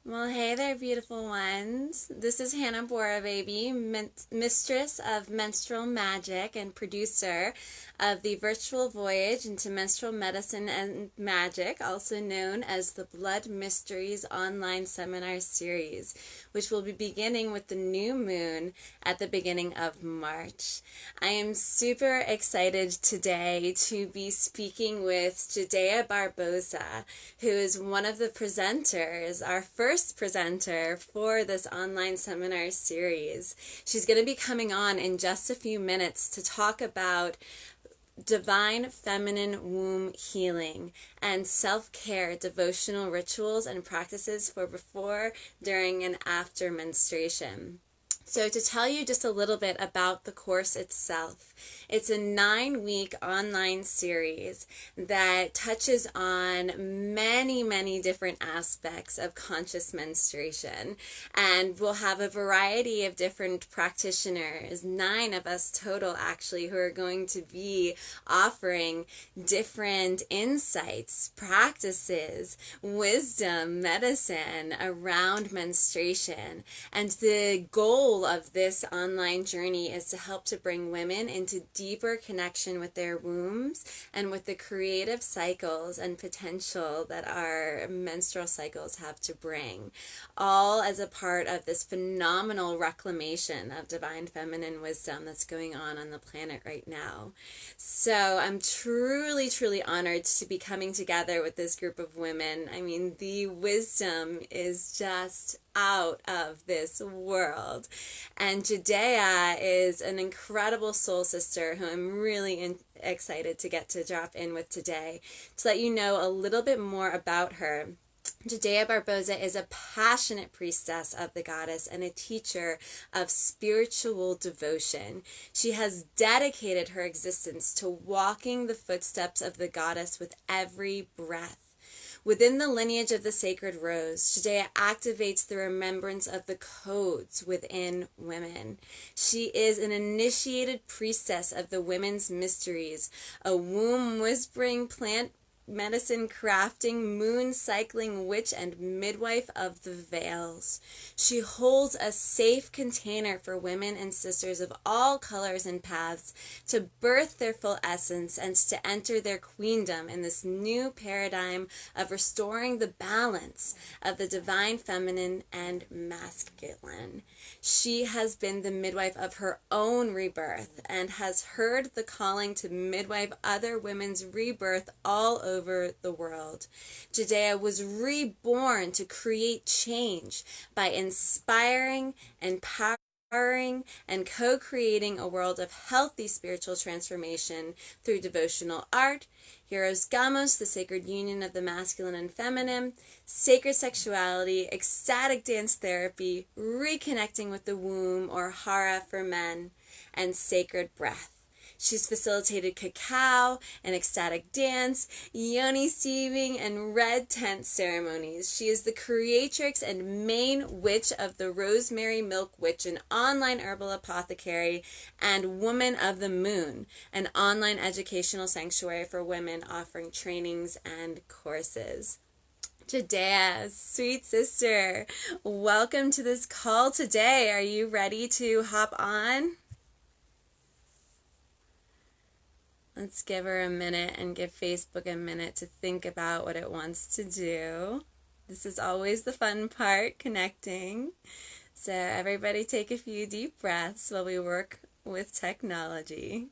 Well, hey there, beautiful ones. This is Hannah Borababy, Mistress of Menstrual Magic and producer of the Virtual Voyage into Menstrual Medicine and Magic, also known as the Blood Mysteries online seminar series, which will be beginning with the new moon at the beginning of March. I am super excited today to be speaking with Jedaya Barboza, who is one of the presenters, our first presenter for this online seminar series. She's going to be coming on in just a few minutes to talk about divine feminine womb healing and self-care devotional rituals and practices for before, during, and after menstruation. So to tell you just a little bit about the course itself, it's a 9-week online series that touches on many different aspects of conscious menstruation. And we'll have a variety of different practitioners, 9 of us total actually, who are going to be offering different insights, practices, wisdom, medicine around menstruation. And the goal of this online journey is to help to bring women into deeper connection with their wombs and with the creative cycles and potential that our menstrual cycles have to bring, all as a part of this phenomenal reclamation of divine feminine wisdom that's going on the planet right now. So I'm truly honored to be coming together with this group of women. I mean, the wisdom is just out of this world. And Jedaya is an incredible soul sister who I'm really excited to get to drop in with today. To let you know a little bit more about her, Jedaya Barboza is a passionate priestess of the goddess and a teacher of spiritual devotion. She has dedicated her existence to walking the footsteps of the goddess with every breath. Within the lineage of the sacred rose, Jedaya activates the remembrance of the codes within women. She is an initiated priestess of the women's mysteries, a womb whispering plant medicine crafting, moon cycling witch and midwife of the veils. She holds a safe container for women and sisters of all colors and paths to birth their full essence and to enter their queendom in this new paradigm of restoring the balance of the divine feminine and masculine. She has been the midwife of her own rebirth and has heard the calling to midwife other women's rebirth all over the world. Jedaya was reborn to create change by inspiring, empowering, and co-creating a world of healthy spiritual transformation through devotional art, Heroes Gamos, the sacred union of the masculine and feminine, sacred sexuality, ecstatic dance therapy, reconnecting with the womb or hara for men, and sacred breath. She's facilitated cacao and ecstatic dance, yoni steaming, and red tent ceremonies. She is the creatrix and main witch of the Rosemary Milk Witch, an online herbal apothecary, and Woman of the Moon, an online educational sanctuary for women offering trainings and courses. Jedaya, sweet sister, welcome to this call today. Are you ready to hop on? Let's give her a minute and give Facebook a minute to think about what it wants to do. This is always the fun part, connecting. So everybody take a few deep breaths while we work with technology.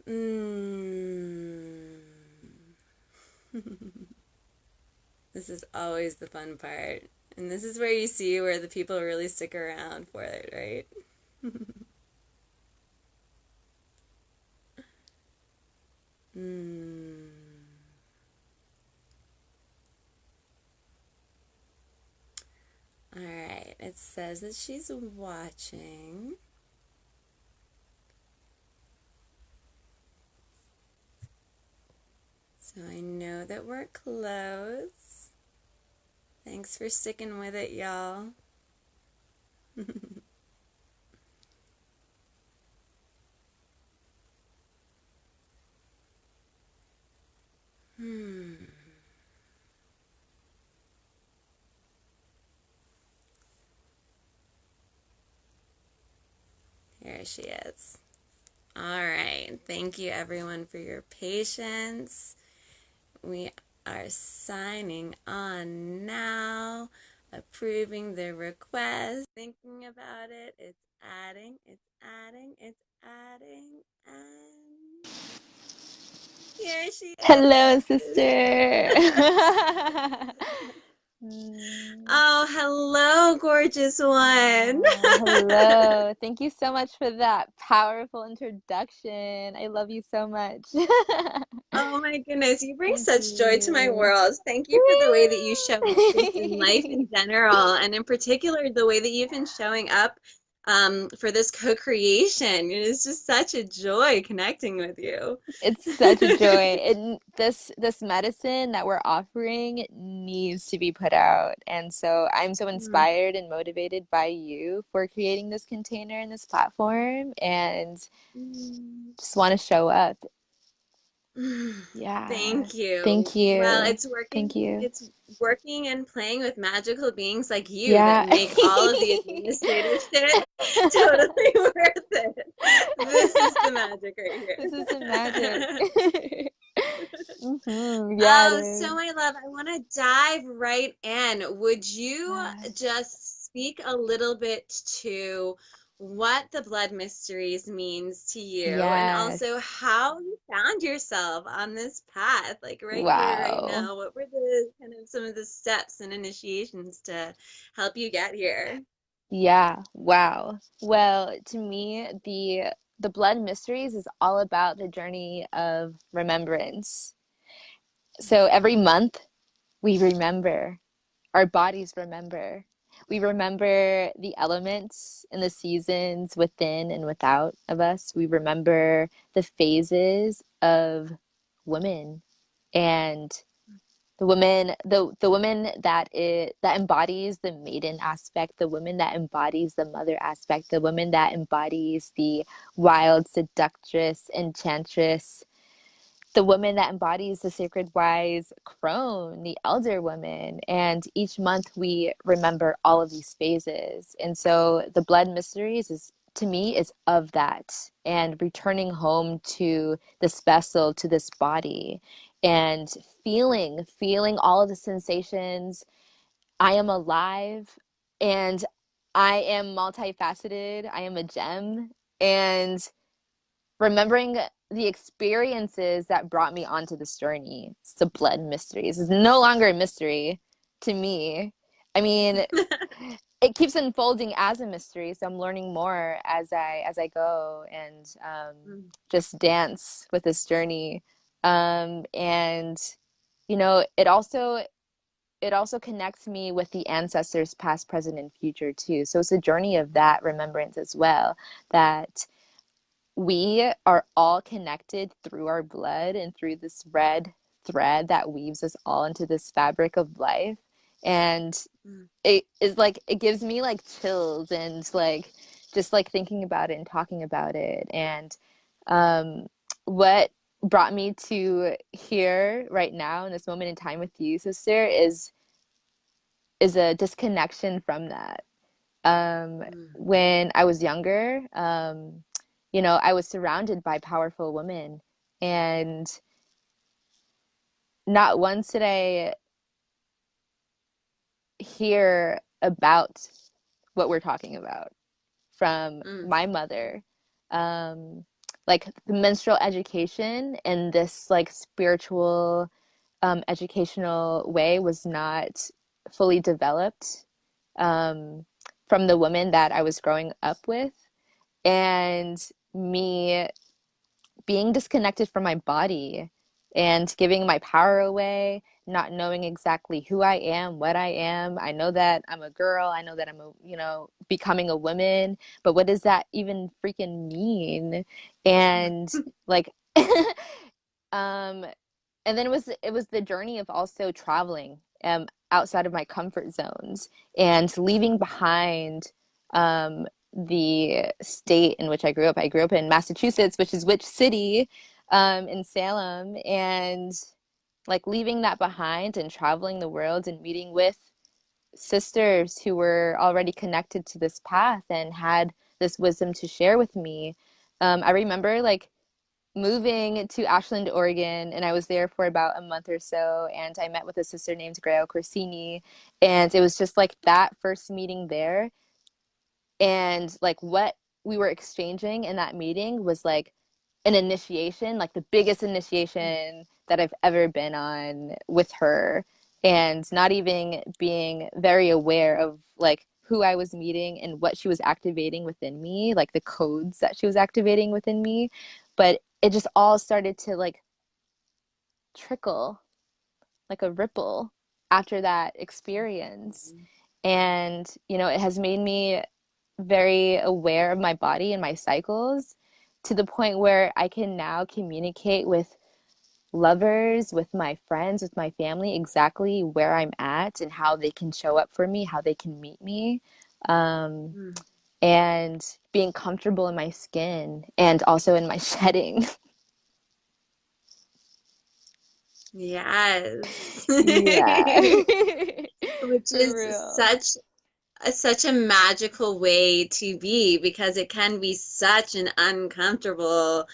This is always the fun part. And this is where you see where the people really stick around for it, right? Alright, it says that she's watching. So I know that we're close. Thanks for sticking with it, y'all. There she is. All right. Thank you, everyone, for your patience. We are signing on now, approving the request, thinking about it. It's adding, it's adding, it's adding, and here she is. Hello, sister. Oh, hello, gorgeous one. Hello. Thank you so much for that powerful introduction. I love you so much. Oh my goodness, you bring Thank such joy to my you. world. Thank you for the way that you show up just in life in general, and in particular, the way that you've been showing up for this co-creation. It is just such a joy connecting with you. It's such a joy. This medicine that we're offering needs to be put out. And so I'm so Mm. inspired and motivated by you for creating this container and this platform and Mm. just want to show up. Yeah. Thank you. Thank Well, you. it's working. Thank you. It's working and playing with magical beings like you that Yeah. make all of the administrative shit totally worth it. This is the magic right This is some magic. here. Yeah, it Oh, is. so my love, I want to dive right in. Would you Yes. just speak a little bit to what the Blood Mysteries means to you and also Yes. how you found yourself on this path, like right here, right Wow. now? What were the kind of some of the steps and initiations to help you get here? Yeah. Wow. Well, to me, the Blood Mysteries is all about the journey of remembrance. So every month we remember. Our bodies remember. We remember the elements and the seasons within and without of us. We remember the phases of women and the woman that embodies the maiden aspect, the woman that embodies the mother aspect, the woman that embodies the wild seductress, enchantress, the woman that embodies the sacred wise crone, the elder woman. And each month we remember all of these phases. And so the Blood Mysteries is, to me, is of that, and returning home to this vessel, to this body, and feeling all of the sensations. I am alive, and I am multifaceted. I am a gem. And remembering the experiences that brought me onto this journey. It's the Blood Mysteries. It's no longer a mystery to me. I mean, it keeps unfolding as a mystery, so I'm learning more as I go and just dance with this journey. And it also connects me with the ancestors past, present, and future too. So it's a journey of that remembrance as well, that we are all connected through our blood and through this red thread that weaves us all into this fabric of life. And it is like, it gives me like chills, and like just like thinking about it and talking about it. And what brought me to here right now in this moment in time with you, sister, is a disconnection from that. um, when I was younger, I was surrounded by powerful women, and not once did I hear about what we're talking about from Mm. my mother. Um, like the menstrual education and this like spiritual educational way was not fully developed um, from the women that I was growing up with. And me being disconnected from my body and giving my power away, not knowing exactly who I am, what I am. I know that I'm a girl. I know that I'm becoming a woman, but what does that even freaking mean? And like, um, and then it was the journey of also traveling outside of my comfort zones and leaving behind the state in which I grew up. I grew up in Massachusetts, which is which city, in Salem, and like leaving that behind and traveling the world and meeting with sisters who were already connected to this path and had this wisdom to share with me. I remember like moving to Ashland, Oregon, and I was there for about a month or so, and I met with a sister named Grail Corsini, and it was just like that first meeting there, and like what we were exchanging in that meeting was like an initiation, like the biggest initiation that I've ever been on with her, and not even being very aware of like who I was meeting and what she was activating within me, like the codes that she was activating within me. But it just all started to like trickle like a ripple after that experience. And, you know, it has made me very aware of my body and my cycles to the point where I can now communicate with lovers, with my friends, with my family, exactly where I'm at and how they can show up for me, how they can meet me. Um, Mm. and being comfortable in my skin and also in my shedding. Yes. Yeah. Which For is real. such a magical way to be, because it can be such an uncomfortable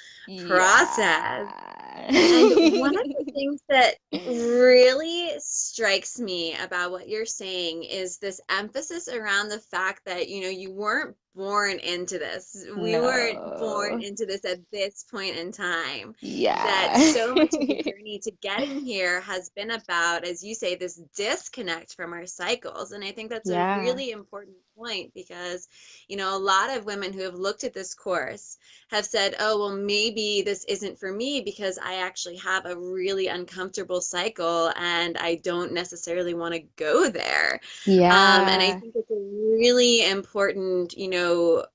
process. Yeah. And one of the things that really strikes me about what you're saying is this emphasis around the fact that, you know, you weren't born into this. We weren't born No. into this at this point in time. That Yeah. so much of the journey to getting here has been about, as you say, this disconnect from our cycles. And I think that's a Yeah. really important point, because, you know, a lot of women who have looked at this course have said, oh, well, maybe this isn't for me because I actually have a really uncomfortable cycle and I don't necessarily want to go there. And I Yeah. think it's a really important, you know,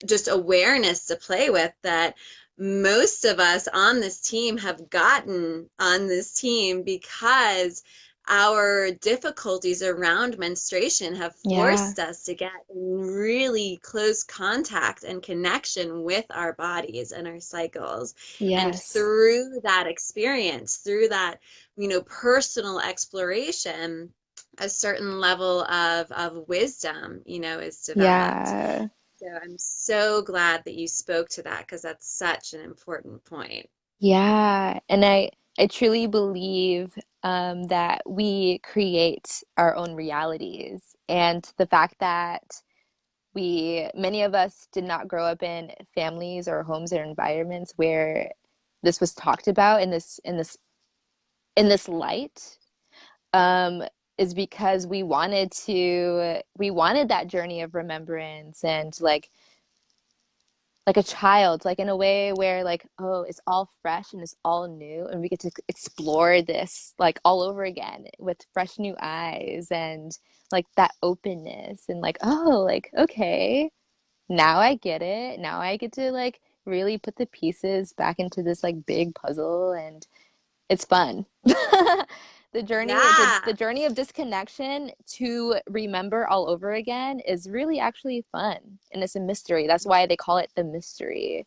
just awareness to play with, that most of us on this team have gotten on this team because our difficulties around menstruation have Yeah. forced us to get in really close contact and connection with our bodies and our cycles. And Yes. through that experience, through that, you know, personal exploration, a certain level of wisdom, you know, is developed. Yeah. So I'm so glad that you spoke to that, because that's such an important point. Yeah. And I truly believe that we create our own realities. And the fact that many of us did not grow up in families or homes or environments where this was talked about in this light, um, is because we wanted that journey of remembrance and like a child, like in a way where like, oh, it's all fresh and it's all new and we get to explore this like all over again with fresh new eyes and like that openness and like, oh, like okay, now I get it. Now I get to like really put the pieces back into this like big puzzle, and it's fun. The Yeah. journey of disconnection to remember all over again is really actually fun, and it's a mystery. That's why they call it the mystery,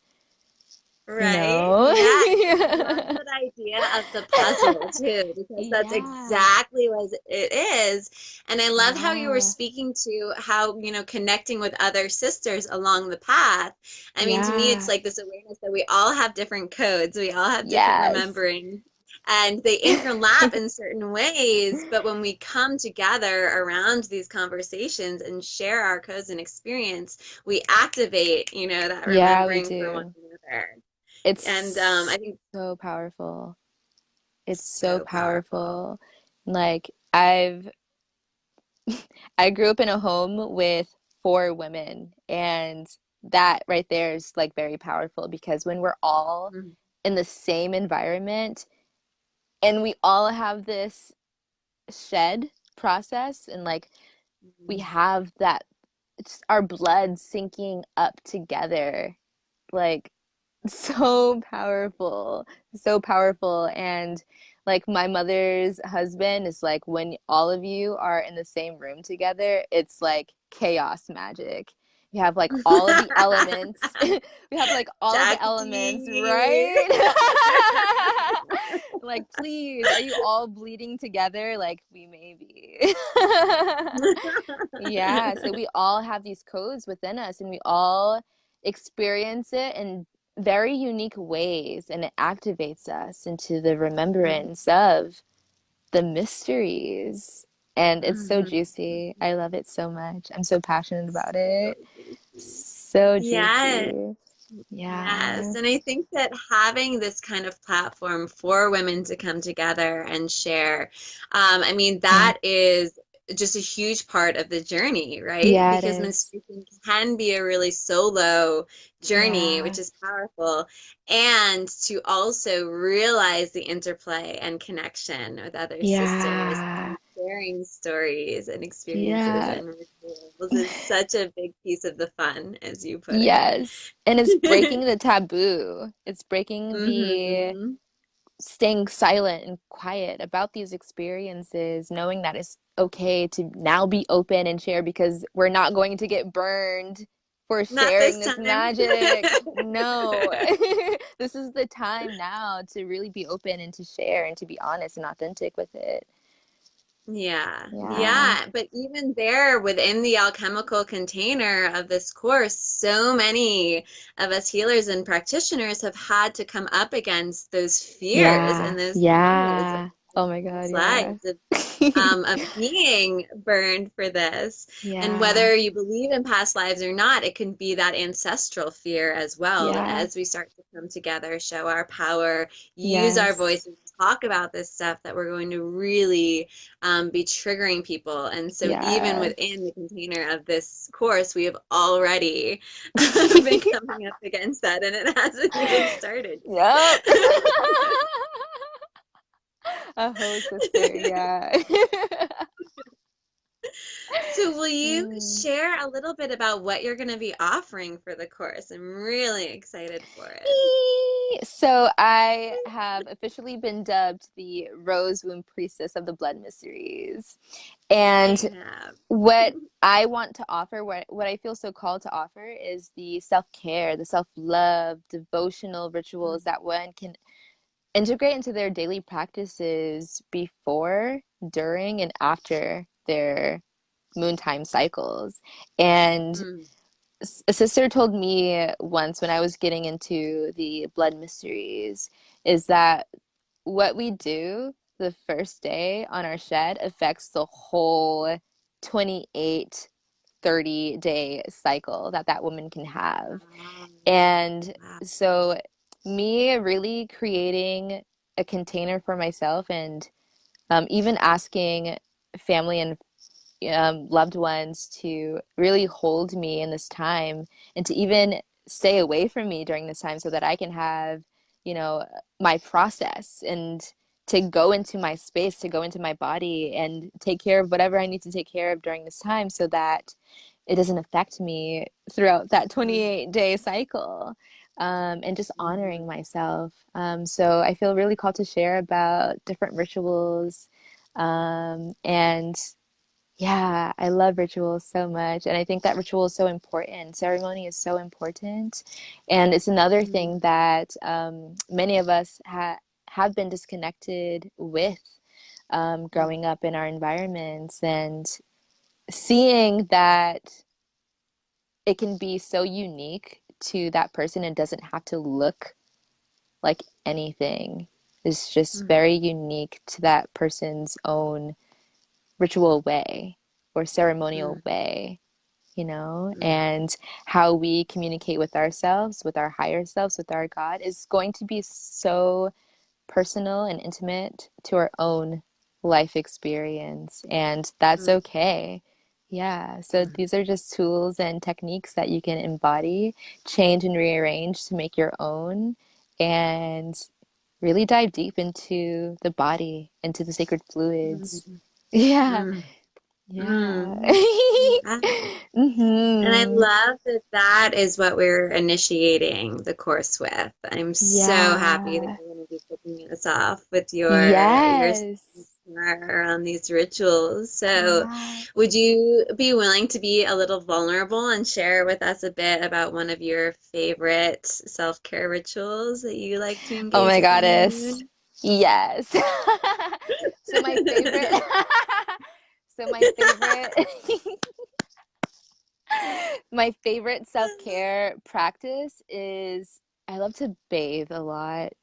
you Right? know? Yes. I love that idea of the puzzle too, because that's Yeah. exactly what it is. And I love how you were Yeah. speaking to how, you know, connecting with other sisters along the path. I mean, to me, it's Yeah. like this awareness that we all have different codes, we all have different Yes. remembering, and they interlap in certain ways. But when we come together around these conversations and share our codes and experience, we activate, you know, that Yeah, we remembering for one do. another. And I It's think so powerful. It's so so powerful. powerful. Like I grew up in a home with four women, and that right there is like very powerful because when we're all Mhm. in the same environment and we all have this shed process and like we Mhm. have that it's our blood syncing up together, like so powerful, so powerful. And like my mother's husband is like when all of you are in the same room together, it's like chaos magic. You have like all of the elements. We have like all of the elements, Jackie. right? Like, please, are you all bleeding together? Like, we may be. Yeah, so we all have these codes within us, and we all experience it in very unique ways, and it activates us into the remembrance of the mysteries. And it's so Mhm. juicy. I love it so much. I'm so passionate about So it. juicy. So Yes. juicy. Yes, Yeah. and I think that having this kind of platform for women to come together and share, I mean, Yeah. that is just a huge part of the journey, right? Yeah, it Because is. menstruation can be a really solo journey, which Yeah. is powerful, and to also realize the interplay and connection with other sisters Yeah. and sharing stories and experiences Yeah. and rituals is such a big piece of the fun, as you put it. Yes. And it's breaking the taboo. It's breaking the Mm-hmm. staying silent and quiet about these experiences, knowing that it's okay to now be open and share because we're not going to get burned for Not sharing this this time. magic. No. This is the time now to really be open and to share and to be honest and authentic with it. Yeah, Yeah. yeah. But even there, within the alchemical container of this course, so many of us healers and practitioners have had to come up against those fears Yeah. and those no's of Yeah. Oh my God, past yeah. lives, of being burned for this. And Yeah. whether you believe in past lives or not, it can be that ancestral fear as well. That Yeah. as we start to come together, show our power, use our Yes. voices, talk about this stuff, that we're going to really be triggering people. And so, even Yeah. within the container of this course, we have already been coming up against that, and it hasn't even started Yep. yet. A whole sister, yeah. So, will you Mm. share a little bit about what you're going to be offering for the course? I'm really excited for it. So I have officially been dubbed the Rose Womb Priestess of the Blood Mysteries. Yeah, And you have. what I want to offer, what I feel so called to offer is the self-care, the self-love, devotional rituals that one can integrate into their daily practices before, during, and after their moon time cycles. And Mm, a sister told me once when I was getting into the blood mysteries is that what we do the first day on our shed affects the whole 28, 30-day cycle that that woman can have. wow. And Wow. so me really creating a container for myself and even asking family and loved ones to really hold me in this time and to even stay away from me during this time so that I can have, you know, my process and to go into my space, to go into my body and take care of whatever I need to take care of during this time so that it doesn't affect me throughout that Mm, 28-day cycle. And just honoring mhm, myself. So I feel really called to share about different rituals and yeah, I love rituals so much. And I think that ritual is so important. Ceremony is so important. And it's another mm, thing that many of us have been disconnected with mm, growing up in our environments and seeing that it can be so unique to that person and doesn't have to look like anything. Is just mm, very unique to that person's own ritual way or ceremonial mm, way, you know, mm, and how we communicate with ourselves, with our higher selves, with our God is going to be so personal and intimate to our own life experience. And that's mm, okay. Yeah. So mm, these are just tools and techniques that you can embody, change, and rearrange to make your own and really dive deep into the body, into the sacred fluids. mm, Yeah. mm, Yeah. mm. Yeah. And I Mm-hmm. love that that is what we're initiating the course with. I'm so happy that Yeah. you're going to be kicking us off with your Yes. around these rituals. So, Yeah. would you be willing to be a little vulnerable and share with us a bit about one of your favorite self-care rituals that you like to Oh engage my with on the goddess. moon? Yes. So my favorite so my favorite My favorite self-care practice is I love to bathe a lot.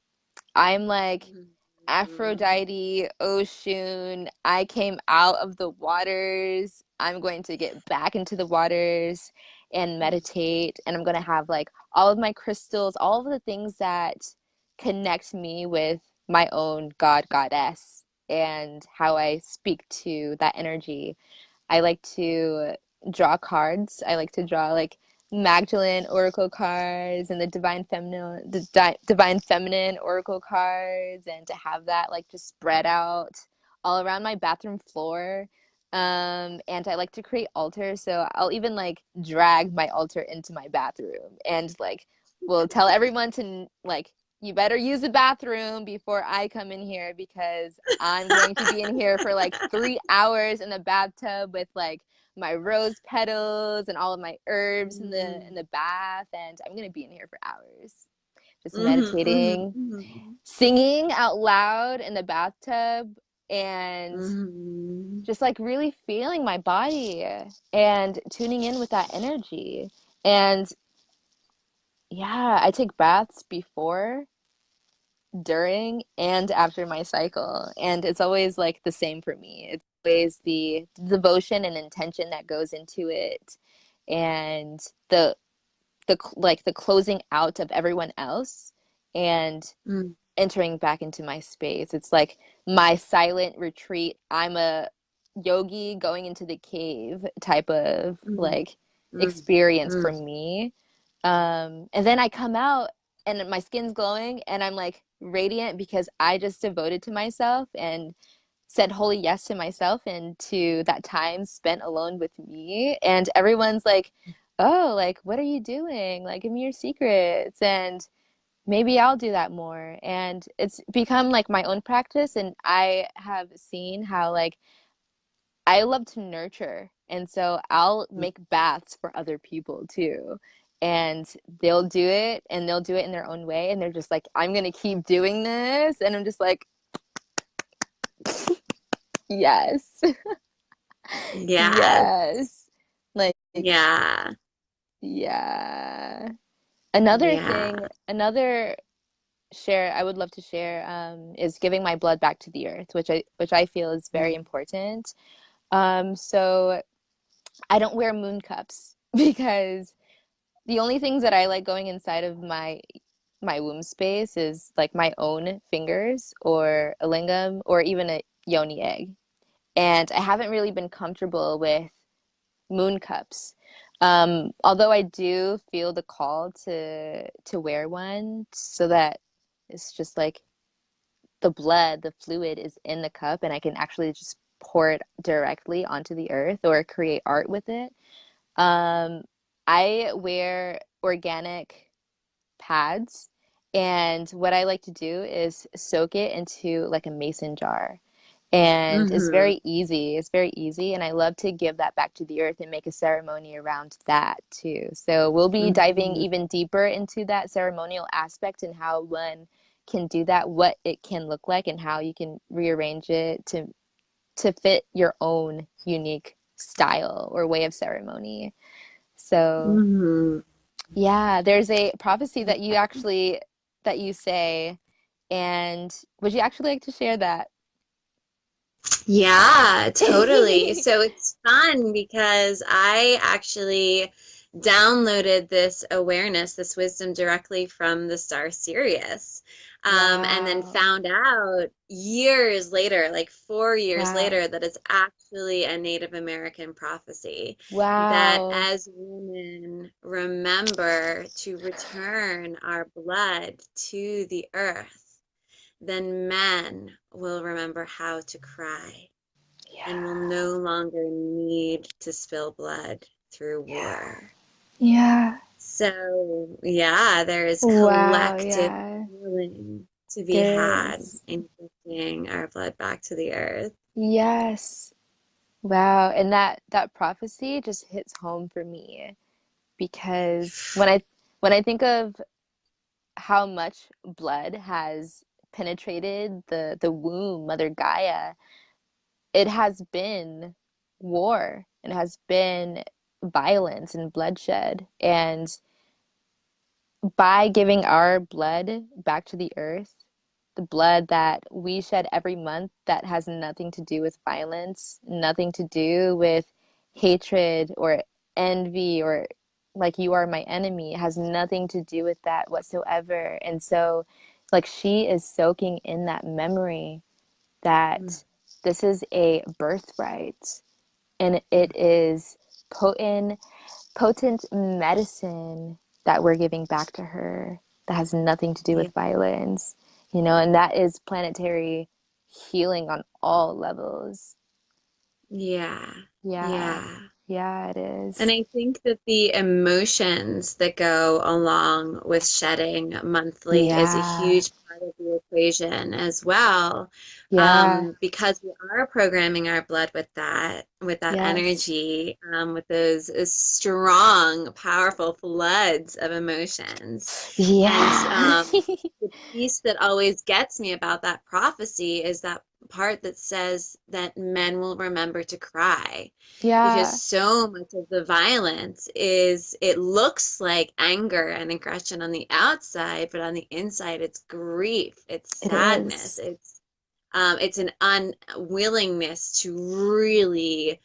I'm like Mhm. Aphrodite, Oshun. I came out of the waters. I'm going to get back into the waters and meditate. And I'm going to have like all of my crystals, all of the things that connect me with my own God, goddess, and how I speak to that energy. I like to draw cards. I like to draw like Magdalene oracle cards and the divine feminine oracle cards, and to have that like just spread out all around my bathroom floor. And I like to create altars, so I'll even like drag my altar into my bathroom and like will tell everyone to like you better use the bathroom before I come in here because I'm going to be in here for like 3 hours in the bathtub with like my rose petals and all of my herbs in the bath, and I'm gonna be in here for hours just Mhm, mhm, meditating, mhm, singing out loud in the bathtub, and mhm. just like really feeling my body and tuning in with that energy. And yeah, I take baths before, during, and after my cycle. And it's always like the same for me. It's always the devotion and intention that goes into it, and the closing out of everyone else and Mm, entering back into my space. It's like my silent retreat. I'm a yogi going into the cave type of mm, like mm, experience for mm. me. And then I come out and my skin's glowing and I'm like radiant because I just devoted to myself and said holy yes to myself and to that time spent alone with me. And everyone's like, oh, like, what are you doing? Like, give me your secrets. And maybe I'll do that more. And it's become like my own practice. And I have seen how, like, I love to nurture. And so I'll make baths for other people too. And they'll do it and they'll do it in their own way. And they're just like, I'm going to keep doing this. And I'm just like, yes, Yes. yes. Like, Yeah. yeah. Another Yeah. thing, another share I would love to share is giving my blood back to the earth, which I feel is very Mm, important. So I don't wear moon cups because the only things that I like going inside of my womb space is like my own fingers or a lingam or even a yoni egg. And I haven't really been comfortable with moon cups. Although I do feel the call to wear one so that it's just like the blood, the fluid is in the cup and I can actually just pour it directly onto the earth or create art with it. Um, I wear organic pads, and what I like to do is soak it into like a mason jar. And it's mhm, very easy. It's very easy. And I love to give that back to the earth and make a ceremony around that too. So we'll be diving mhm, even deeper into that ceremonial aspect and how one can do that, what it can look like, and how you can rearrange it to fit your own unique style or way of ceremony. So mhm. yeah, there's a prophecy that you say, and would you actually like to share that? Yeah, totally. So it's fun because I actually downloaded this awareness, this wisdom directly from the star Sirius. And then Wow. found out years later, like 4 years Wow. later, that it's actually a Native American prophecy that Wow. as women remember to return our blood to the earth, then men will remember how to cry and will Yeah. no longer need to spill blood through Yeah. war. Yeah. So, yeah, there is Wow. collective Yeah. healing to be had There's, in gifting our blood back to the earth. yes. Wow. And that prophecy just hits home for me because when I think of how much blood has penetrated the womb, Mother Gaia, it has been war. It has been violence and bloodshed. And by giving our blood back to the earth, the blood that we shed every month that has nothing to do with violence, nothing to do with hatred or envy or like you are my enemy, it has nothing to do with that whatsoever. And so, like, she is soaking in that memory Mm, that this is a birthright and mm. it is potent potent medicine that we're giving back to her that has nothing to do Yeah. with violence, and that is planetary healing on all levels. Yeah. Yeah, Yeah. yeah, it And is. I think that the emotions that go along with shedding monthly is a Yeah, huge part of the equation as well. yeah, Because we are programming our blood with that yes, energy, with those strong, powerful floods of emotions. And yeah, the piece that always gets me about that prophecy is that part that says that men will remember to cry because yeah, so much of the violence is it looks like anger and aggression on the outside, but on the inside it's grief, it's it sadness, is. it's an unwillingness to really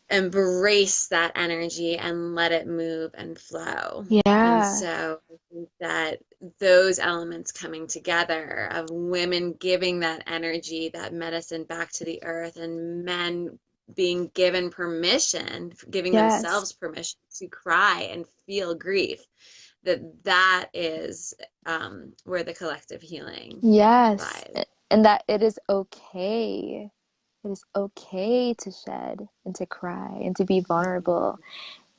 embrace that energy and let it move and flow. And Yeah, so I think that those elements coming together of women giving that energy, that medicine back to the earth, and men being given permission, giving yes, themselves permission to cry and feel grief, that is where the collective healing yes. lies. And that it is okay. It is okay to shed and to cry and to be vulnerable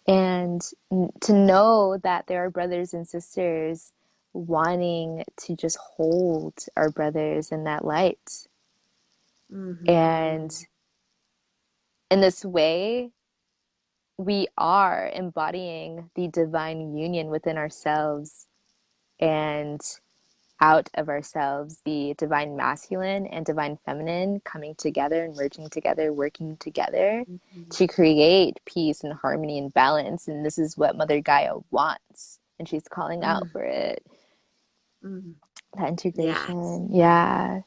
and to know that there are brothers and sisters wanting to just hold our brothers in that light. And Mm-hmm. in this way, we are embodying the divine union within ourselves and out of ourselves, the divine masculine and divine feminine coming together and merging together, working together Mm-hmm. to create peace and harmony and balance. And this is what Mother Gaia wants. And she's calling out for it. Mm-hmm. That Yes. integration. Yeah.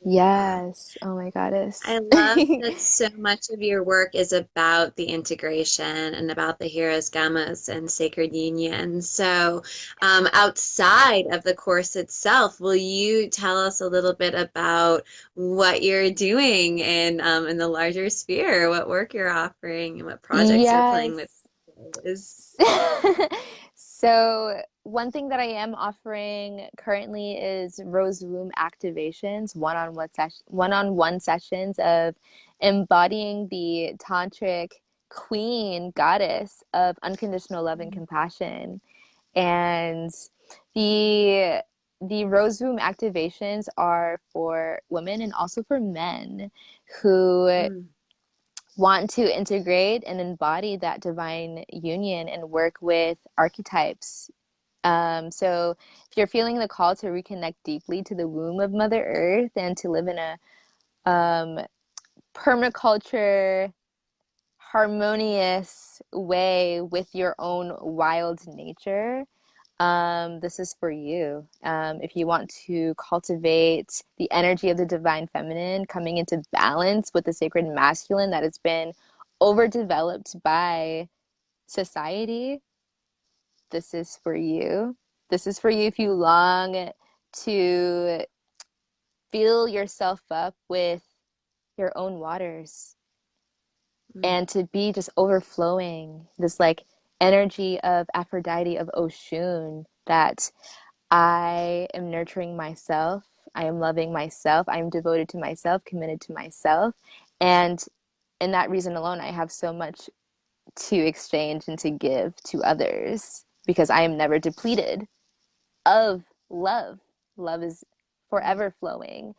Yeah. Yes. Oh my goddess. I love that so much of your work is about the integration and about the heroes, gammas, and sacred union. So, outside of the course itself, will you tell us a little bit about what you're doing in the larger sphere, what work you're offering, and what projects you're playing with? Yes. So, one thing that I am offering currently is rose womb activations, one-on-one sessions of embodying the tantric queen goddess of unconditional love and compassion. And the the rose womb activations are for women and also for men who Mm, want to integrate and embody that divine union and work with archetypes. So, if you're feeling the call to reconnect deeply to the womb of Mother Earth and to live in a um, permaculture, harmonious way with your own wild nature, this is for you. If you want to cultivate the energy of the divine feminine coming into balance with the sacred masculine that has been overdeveloped by society, this is for you. This is for you if you long to fill yourself up with your own waters mm, and to be just overflowing this like energy of Aphrodite of Oshun that I am nurturing myself. I am loving myself. I am devoted to myself, committed to myself. And in that reason alone, I have so much to exchange and to give to others because I am never depleted of love. Love is mm, forever flowing.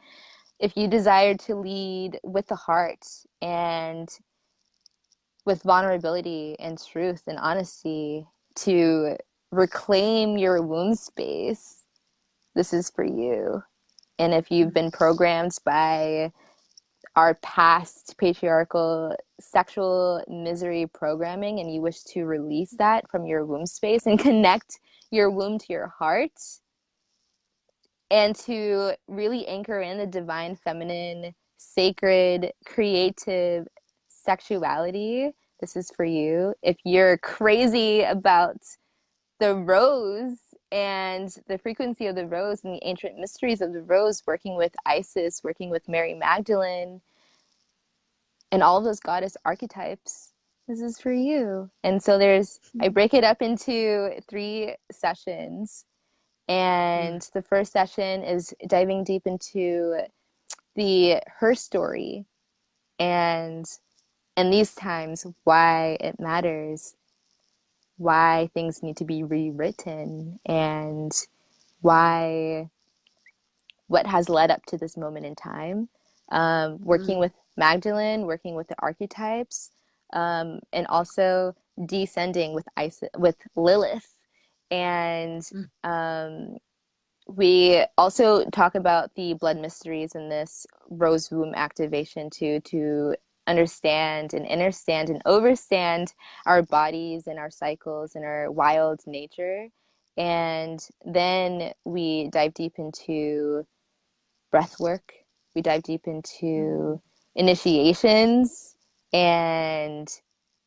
If you desire to lead with the heart and with vulnerability and truth and honesty to reclaim your womb space, this is for you. And if you've mm, been programmed by our past patriarchal sexual misery programming and you wish to release that from your womb space and connect your womb to your heart and to really anchor in the divine feminine, sacred, creative sexuality, this is for you. If you're crazy about the rose and the frequency of the rose and the ancient mysteries of the rose, working with Isis, working with Mary Magdalene, and all of those goddess archetypes, this is for you. And so I break it up into 3 sessions. And the first session is diving deep into her story and these times why it matters, why things need to be rewritten, and what has led up to this moment in time. Working with Magdalene, working with the archetypes, and also descending with Lilith. And we also talk about the blood mysteries in this rose womb activation to understand and understand and overstand our bodies and our cycles and our wild nature. And then we dive deep into breath work. We dive deep into initiations and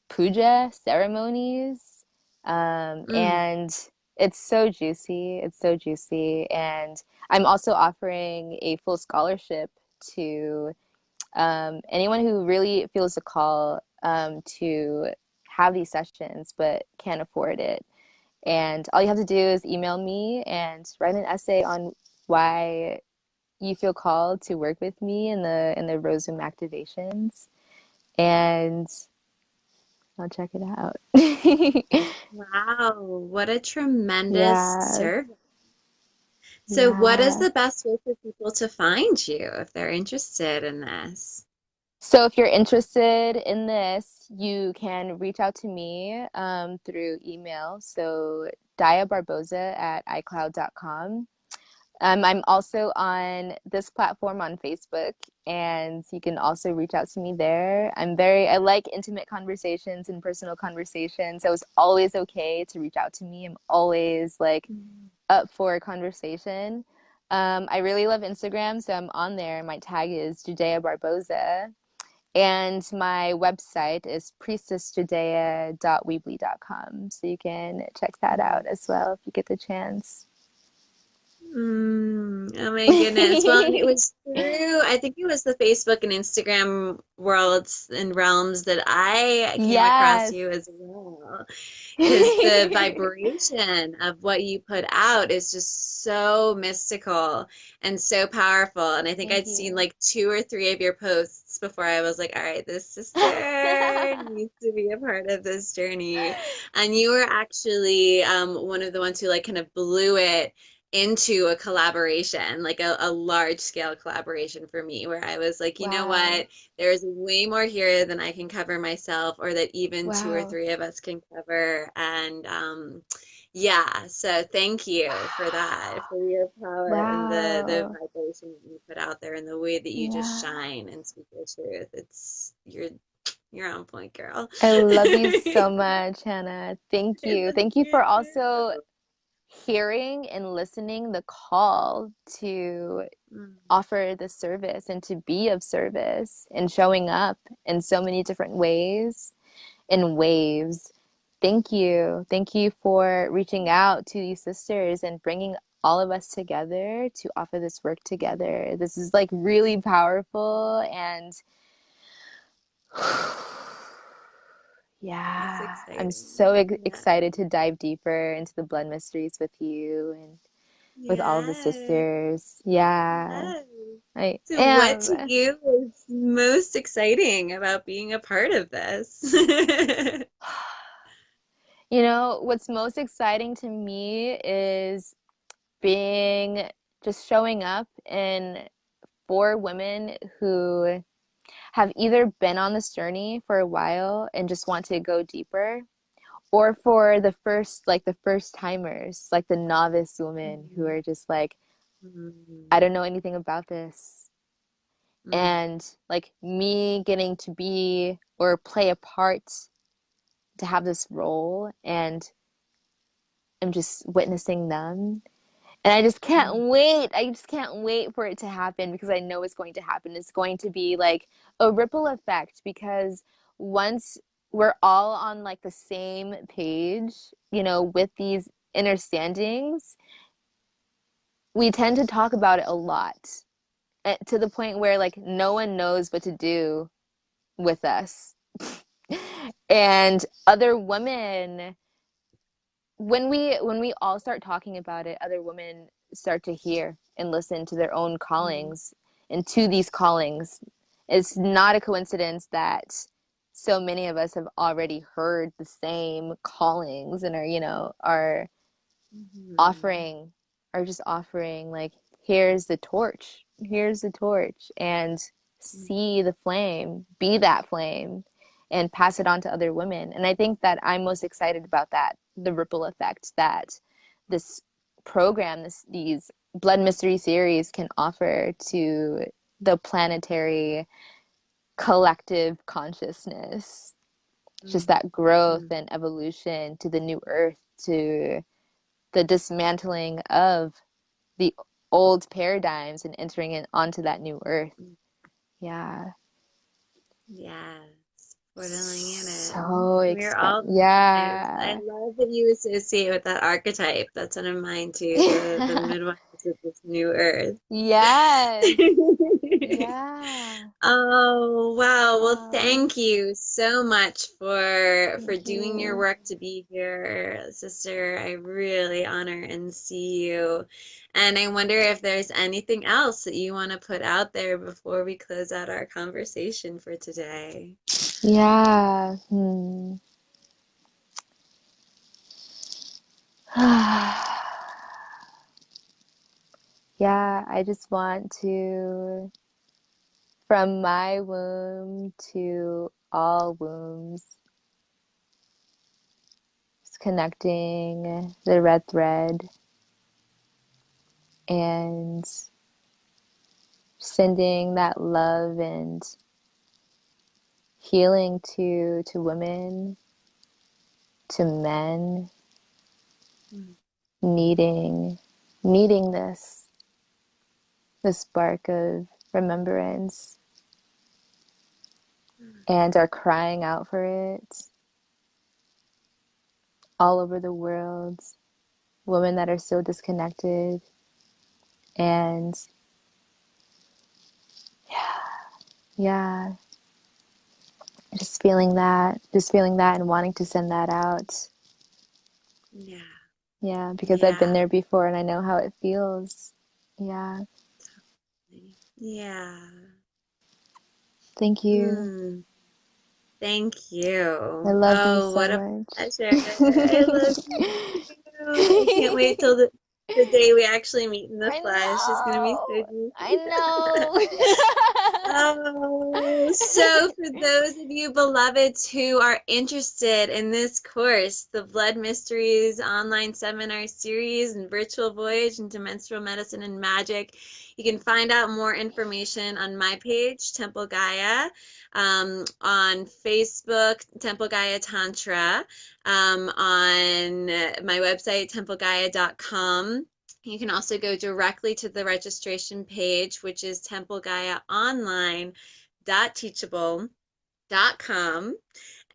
puja ceremonies. And it's so juicy. It's so juicy. And I'm also offering a full scholarship to anyone who really feels a call to have these sessions but can't afford it. And all you have to do is email me and write an essay on why you feel called to work with me in the rose womb activations, and I'll check it out. Wow, what a tremendous Yeah, service. So, what is yeah. the best way for people to find you if they're interested in this? So if you're interested in this, you can reach out to me through email. So dayabarboza@icloud.com. I'm also on this platform on Facebook, and you can also reach out to me there. I like intimate conversations and personal conversations. So it's always okay to reach out to me. I'm always like up for a conversation. I really love Instagram, so I'm on there. My tag is Jedaya Barboza. And my website is priestessjudea.weebly.com. So you can check that out as well if you get the chance. Oh my goodness. Well, and it was through, I think it was the Facebook and Instagram worlds and realms that I came across Yes. you as well. Because the vibration of what you put out is just so mystical and so powerful. And I think Thank I'd seen you. like 2 or 3 of your posts before I was like, all right, this sister needs to be a part of this journey. And you were actually one of the ones who like kind of blew it into a collaboration, like a large scale collaboration for me, where I was like, you know Wow. what? There's way more here than I can cover myself, or that even 2 or 3 Wow. of us can cover. And yeah, so thank you for that, for your power and the Wow. vibration that you put out there and the way that you just Yeah. shine and speak your truth. You're on point, girl. I love you so much, Hannah. Thank I you. love Thank you you for also too. hearing and listening the call to offer the service and to be of service and showing up in so many different ways in waves. Thank you. Thank you for reaching out to these sisters and bringing all of us together to offer this work together. This is like really powerful and It's yeah, I'm exciting. so Yeah. excited to dive deeper into the blood mysteries with you and with all of the Yes. sisters. Yeah, Yes. I So, what to am. you is most exciting about being a part of this? You know, what's most exciting to me is being just showing up and for women who have either been on this journey for a while and just want to go deeper, or for the first timers, like the novice women who are just like, I don't know anything about this. Mm. and like me getting to be or play a part to have this role, and I'm just witnessing them. And I just can't Mm. wait. I just can't wait for it to happen because I know it's going to happen. It's going to be like a ripple effect because once we're all on like the same page, with these understandings, we tend to talk about it a lot, to the point where like no one knows what to do with us. And other women, when we all start talking about it, other women start to hear and listen to their own Mm. callings and to these callings. It's not a coincidence that so many of us have already heard the same callings and are Mhm. offering are just offering like, here's the torch, and see the flame, be that flame, and pass it on to other women. And I think that I'm most excited about that, the ripple effect that this program, these Blood Mystery series can offer to the planetary collective consciousness. Just Mm. that growth Mm. and evolution to the new earth, to the dismantling of the old paradigms and entering in onto that new earth. Mm. Yeah. Yes, portaling it in. So We're all midwives. I yeah. love that you associate with that archetype. That's one of mine too, the midwives of this new earth. Yes. Yeah. Oh, wow. Well, Wow. thank you so much for Thank doing your you. work to be here, sister. I really honor and see you. And I wonder if there's anything else that you want to put out there before we close out our conversation for today. Yeah. Yeah, I just want to, from my womb to all wombs, just connecting the red thread and sending that love and healing to women, to men Mm. needing needing this spark of remembrance, and are crying out for it all over the world. Women that are so disconnected, and yeah, just feeling that and wanting to send that out. Yeah, Yeah, because I've been yeah, there before and I know how it feels. Yeah. yeah. Thank you. Mm. Thank I you. love you Oh, so what a much. pleasure. I love you too. I can't wait till the day we actually meet in the I flesh. It's gonna be so know. I juicy. know. Oh, so for those of you beloveds who are interested in this course, the Blood Mysteries online seminar series and virtual voyage into menstrual medicine and magic, you can find out more information on my page, Temple Gaia, on Facebook, Temple Gaia Tantra, on my website, templegaia.com. You can also go directly to the registration page, which is templegaiaonline.teachable.com.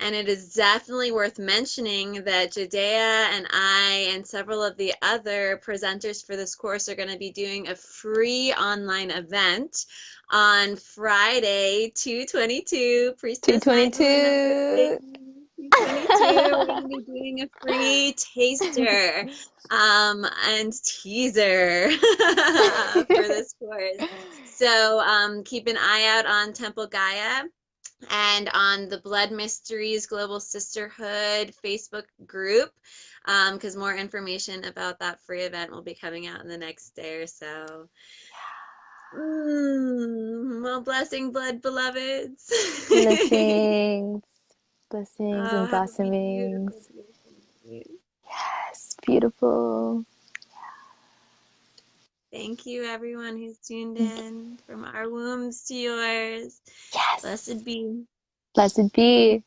And it is definitely worth mentioning that Jedaya and I and several of the other presenters for this course are going to be doing a free online event on Friday, 2/22, Priestess Night, Moon, 222. 2/22. We're going to be doing a free taster and teaser for this course. So keep an eye out on Temple Gaia and on the Blood Mysteries Global Sisterhood Facebook group, because more information about that free event will be coming out in the next day or so. Well, blessing, blood beloveds. Blessings, blessings Oh, and have a beautiful, blossomings. beautiful night. Yes, beautiful. Thank you, everyone who's tuned in from our wombs to yours. Yes. Blessed be. Blessed be.